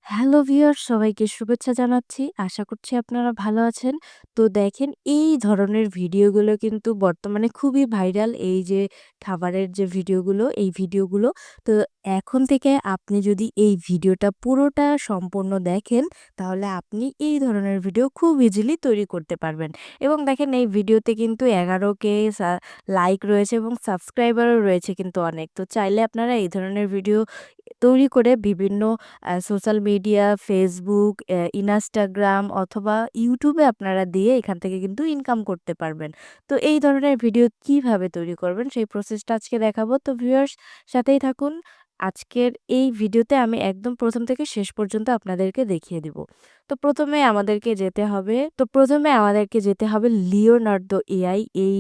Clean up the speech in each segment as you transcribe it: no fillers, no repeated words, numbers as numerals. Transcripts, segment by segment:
Hello viewers, সবাইকে শুভেচ্ছা জানাচ্ছি। আশা করছি আপনারা ভালো আছেন। তো দেখেন, এই ধরনের ভিডিওগুলো কিন্তু বর্তমানে খুবই ভাইরাল। এই যে খাবারের যে ভিডিওগুলো, এই ভিডিওগুলো। তো এখন থেকে আপনি যদি এই ভিডিওটা পুরোটা সম্পূর্ণ দেখেন, তাহলে আপনি এই ধরনের ভিডিও খুব ইজিলি তৈরি করতে পারবেন। এবং দেখেন, এই ভিডিওতে কিন্তু 11K লাইক রয়েছে এবং সাবস্ক্রাইবারও রয়েছে কিন্তু অনেক। তো চাইলে আপনারা এই ধরনের ভিডিও তৈরি করে বিভিন্ন সোশ্যাল মিডিয়া, Facebook, Instagram অথবা YouTube এ আপনারা দিয়ে এখান থেকে কিন্তু ইনকাম করতে পারবেন। তো এই ধরনের ভিডিও কিভাবে তৈরি করবেন সেই প্রসেসটা আজকে দেখাবো। তো ভিউয়ার্স, সাথেই থাকুন। আজকের এই ভিডিওতে আমি একদম ১ম থেকে শেষ পর্যন্ত আপনাদেরকে দেখিয়ে দিব। প্রথমে আমাদেরকে যেতে হবে লিওনার্দো এআই, এই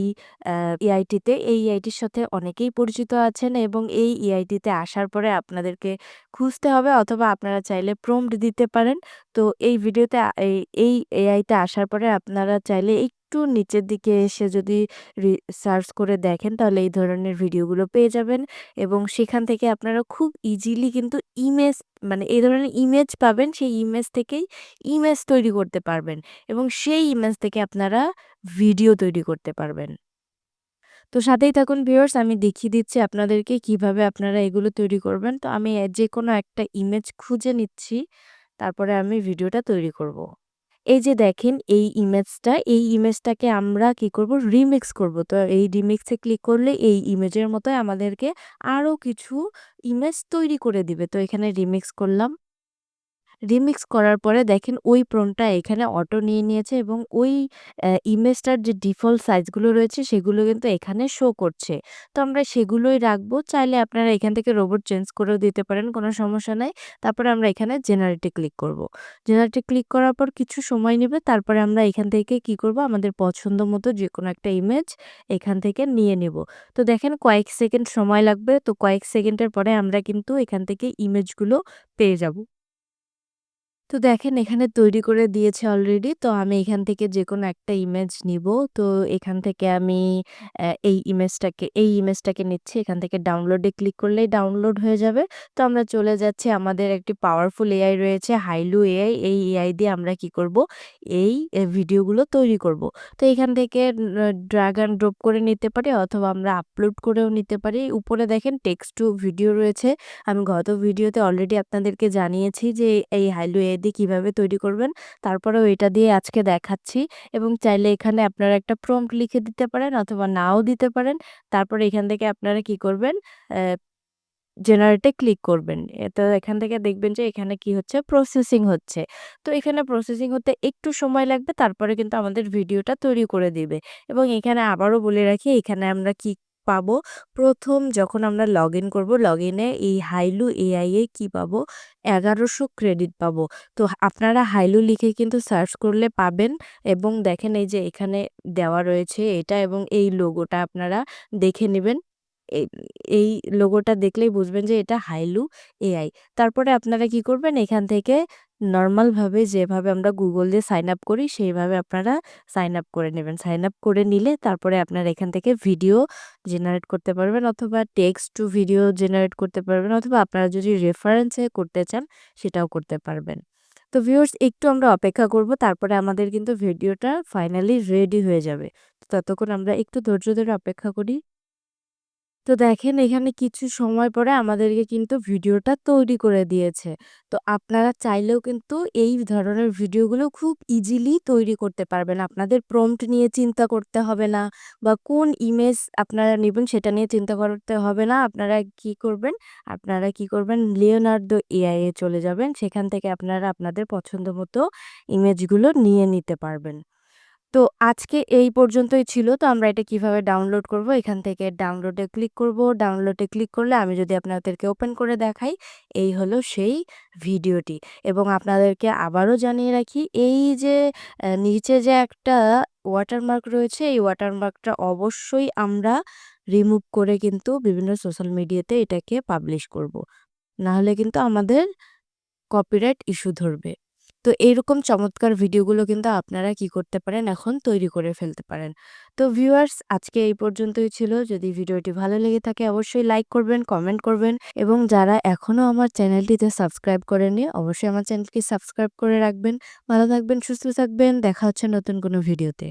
আ এআইটিতে। এই এআইটির সাথে অনেকেই পরিচিত আছেন এবং এই এআইটিতে আসার পরে আপনাদেরকে খুঁজতে হবে, অথবা আপনারা চাইলে প্রম্পট দিতে পারেন। তো এই ভিডিওতে এই এআইতে আসার পরে আপনারা চাইলে একটু নিচের দিকে এসে যদি সার্চ করে দেখেন, তাহলে এই ধরনের ভিডিওগুলো পেয়ে যাবেন এবং সেখান থেকে আপনারা খুব ইজিলি কিন্তু এই ধরনের ইমেজ পাবেন। সেই ইমেজ থেকেই ইমেজ তৈরি করতে পারবেন এবং সেই ইমেজ থেকে আপনারা ভিডিও তৈরি করতে পারবেন। তো সাথেই থাকুন ভিউয়ার্স, আমি দেখিয়ে দিচ্ছি আপনাদেরকে কিভাবে আপনারা এগুলো তৈরি করবেন। তো আমি যেকোনো একটা ইমেজ খুঁজে নিচ্ছি, তারপরে আমি ভিডিওটা তৈরি করব। এই যে দেখেন, এই ইমেজটাকে আমরা কি করব? রিমিক্স করব। তো এই রিমিক্স এ ক্লিক করলে এই ইমেজের মতোই আমাদেরকে আরো কিছু ইমেজ তৈরি করে দিবে। তো এখানে রিমিক্স করলাম। রিমিক্স করার পরে দেখেন, ওই প্রম্পটটা এখানে অটো নিয়ে নিয়েছে এবং ওই ইমেজটার যে ডিফল্ট সাইজগুলো রয়েছে সেগুলো কিন্তু এখানে শো করছে। তো আমরা সেগুলোই রাখবো। চাইলে আপনারা এখান থেকে রোবট চেঞ্জ করেও দিতে পারেন, কোনো সমস্যা নাই। তারপরে আমরা এখানে জেনারেটে ক্লিক করব। জেনারেটে ক্লিক করার পর কিছু সময় নেবে। তারপরে আমরা এখান থেকে কি করব? আমাদের পছন্দ মতো যেকোনো একটা ইমেজ এখান থেকে নিয়ে নেব। তো দেখেন, কয়েক সেকেন্ড সময় লাগবে। তো কয়েক সেকেন্ডের পরে আমরা কিন্তু এখান থেকে ইমেজগুলো পেয়ে যাব। তো দেখেন, এখানে তৈরি করে দিয়েছে অলরেডি। তো আমি এখান থেকে যেকোনো একটা ইমেজ নিব। তো এখান থেকে আমি এই ইমেজটাকে নিচ্ছি। এখান থেকে ডাউনলোডে ক্লিক করলেই ডাউনলোড হয়ে যাবে। তো আমরা চলে যাচ্ছি, আমাদের একটি পাওয়ারফুল এআই রয়েছে, হাইলু এআই। এই এআই দিয়ে আমরা কি করব? ভিডিওগুলো তৈরি করব। তো এখান থেকে ড্রাগ অ্যান্ড ড্রপ করে নিতে পারি, অথবা আমরা আপলোড করেও নিতে পারি। উপরে দেখেন টেক্সট টু ভিডিও রয়েছে। আমি গত ভিডিওতে অলরেডি আপনাদেরকে জানিয়েছি যে এই হাইলু এআই দিয়ে কিভাবে তৈরি করবেন। তারপরেও এটা দিয়ে আজকে দেখাচ্ছি এবং চাইলে এখানে আপনারা একটা প্রম্পট লিখে দিতে পারেন, অথবা নাও দিতে পারেন। তারপরে এখান থেকে আপনারা কি করবেন? অ্যা জেনারেটে ক্লিক করবেন। তো এখান থেকে দেখবেন যে এখানে কি হচ্ছে? প্রসেসিং হচ্ছে। তো এখানে প্রসেসিং হতে একটু সময় লাগবে, তারপরে কিন্তু আমাদের ভিডিওটা তৈরি করে দিবে। এবং এখানে আবারও বলে রাখি, এখানে আমরা কি পাবো? ১ম যখন আমরা লগইন করব, লগইনে এই হাইলু এআই এ কি পাবো? ১১০০ ক্রেডিট পাবো। তো আপনারা হাইলু লিখে কিন্তু সার্চ করলে পাবেন এবং দেখেন, এই যে এখানে দেওয়া রয়েছে এটা এবং এই লোগোটা আপনারা দেখে নিবেন। এই এই লোগোটা দেখলেই বুঝবেন যে এটা হাইলু এআই। তারপরে আপনারা কি করবেন? এখান থেকে নরমালভাবে যেভাবে আমরা Google দিয়ে সাইন আপ করি, সেইভাবে আপনারা সাইন আপ করে নেবেন। সাইন আপ করে নিলে তারপরে আপনারা এখান থেকে ভিডিও জেনারেট করতে পারবেন, অথবা টেক্সট টু ভিডিও জেনারেট করতে পারবেন, অথবা আপনারা যদি রেফারেন্স এ করতে চান সেটাও করতে পারবেন। তো ভিউয়ার্স, একটু আমরা অপেক্ষা করব। তারপরে আমাদের কিন্তু ভিডিওটা ফাইনালি রেডি হয়ে যাবে। ততক্ষণ আমরা একটু ধৈর্য ধরে অপেক্ষা করি। তো দেখেন, এখানে কিছু সময় পরে আমাদেরকে কিন্তু ভিডিওটা তৈরি করে দিয়েছে। তো আপনারা চাইলেও কিন্তু এই ধরনের ভিডিওগুলো খুব ইজিলি তৈরি করতে পারবেন। আপনাদের প্রম্পট নিয়ে চিন্তা করতে হবে না, বা কোন ইমেজ আপনারা নিবেন সেটা নিয়ে চিন্তা করতে হবে না। আপনারা কি করবেন? লিওনার্দো এআই এ চলে যাবেন। সেখান থেকে আপনারা আপনাদের পছন্দ মতো ইমেজগুলো নিয়ে নিতে পারবেন। তো আজকে এই পর্যন্তই ছিল। তো আমরা এটা কিভাবে ডাউনলোড করব? এখান থেকে ডাউনলোডে ক্লিক করব। ডাউনলোডে ক্লিক করলে আমি যদি আপনাদেরকে ওপেন করে দেখাই, এই হলো সেই ভিডিওটি। এবং আপনাদেরকে আবারও জানিয়ে রাখি, এই যে নিচে যে একটা ওয়াটারমার্ক রয়েছে, এই ওয়াটারমার্কটা অবশ্যই আমরা রিমুভ করে কিন্তু বিভিন্ন সোশ্যাল মিডিয়াতে এটাকে পাবলিশ করব। নাহলে কিন্তু আমাদের কপিরাইট ইস্যু ধরবে। তো এরকম চমৎকার ভিডিওগুলো কিন্তু আপনারা কি করতে পারেন এখন তৈরি করে ফেলতে পারেন। তো ভিউয়ার্স আজকে এই পর্যন্তই ছিল। যদি ভিডিওটি ভালো লেগে থাকে অবশ্যই লাইক করবেন, কমেন্ট করবেন এবং যারা এখনো আমার চ্যানেলটিতে সাবস্ক্রাইব করেননি অবশ্যই আমার চ্যানেলটি সাবস্ক্রাইব করে রাখবেন। ভালো থাকবেন, সুস্থ থাকবেন। দেখা হচ্ছে নতুন কোনো ভিডিওতে।